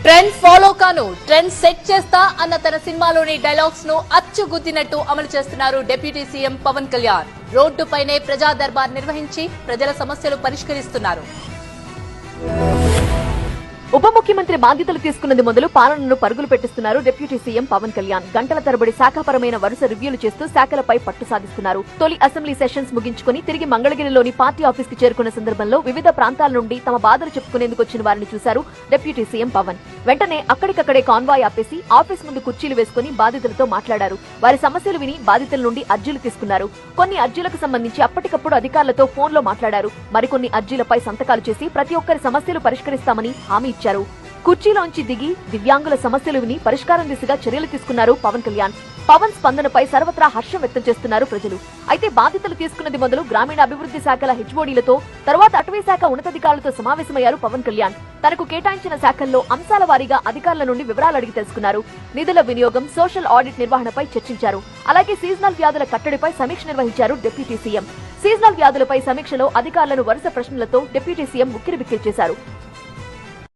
Trend follow కాను trend set చేస్తా అన్న తన సినిమాలోని డైలాగ్స్ ను అచ్చుగుద్దినట్టు అమలు చేస్తున్నారు డిప్యూటీ సీఎం పవన్ కళ్యాణ్. రోడ్డుపైనే ప్రజా దర్బార్ నిర్వహించి ప్రజల సమస్యలు పరిష్కరిస్తున్నారు. ఉప ముఖ్యమంత్రి బాధ్యతలు తీసుకున్నది మొదలు పాలనను పరుగులు పెట్టిస్తున్నారు డిప్యూటీ సీఎం పవన్ కళ్యాణ్. గంటల తరబడి శాఖాపరమైన వరుస రివ్యూలు చేస్తూ శాఖలపై పట్టు సాధిస్తున్నారు. తొలి అసెంబ్లీ సెషన్స్ ముగించుకుని తిరిగి మంగళగిరిలోని పార్టీ ఆఫీస్ కి చేరుకున్న సందర్భంలో వివిధ ప్రాంతాల నుండి తమ బాధలు చెప్పుకునేందుకు వచ్చిన వారిని చూశారు డిప్యూటీ సీఎం పవన్. వెంటనే అక్కడికక్కడే కాన్వాయ్ ఆపేసి ఆఫీస్ ముందు కుర్చీలు వేసుకుని బాధితులతో మాట్లాడారు. వారి సమస్యలు విని బాధితుల నుండి అర్జీలు తీసుకున్నారు. కొన్ని అర్జీలకు సంబంధించి అప్పటికప్పుడు అధికారులతో ఫోన్లో మాట్లాడారు. మరికొన్ని అర్జీలపై సంతకాలు చేసి ప్రతి ఒక్కరి సమస్యలు పరిష్కరిస్తామని హామీ ఇచ్చారు. కుర్చీలోంచి దిగి దివ్యాంగుల సమస్యలు విని పరిష్కారం దిశగా చర్యలు తీసుకున్నారు పవన్ కళ్యాణ్. పవన్ స్పందనపై సర్వత్రా హర్షం వ్యక్తం చేస్తున్నారు ప్రజలు. అయితే బాధితులు తీసుకున్నది మొదలు గ్రామీణ అభివృద్ధి శాఖల హెచ్ఓడీలతో తర్వాత అటవీ శాఖ ఉన్నతాధికారులతో సమావేశమయ్యారు పవన్ కళ్యాణ్. తనకు కేటాయించిన శాఖల్లో అంశాల వారీగా అధికారుల నుండి వివరాలు అడిగి తెలుసుకున్నారు. నిధుల వినియోగం, సోషల్ ఆడిట్ నిర్వహణపై చర్చించారు. అలాగే సీజనల్ వ్యాధుల కట్టడిపై సమీక్ష నిర్వహించారు డిప్యూటీ సీఎం. సీజనల్ వ్యాధులపై సమీక్షలో అధికారులను వరుస ప్రశ్నలతో డిప్యూటీ సీఎం ఉక్కిరిబిక్కిరి చేశారు.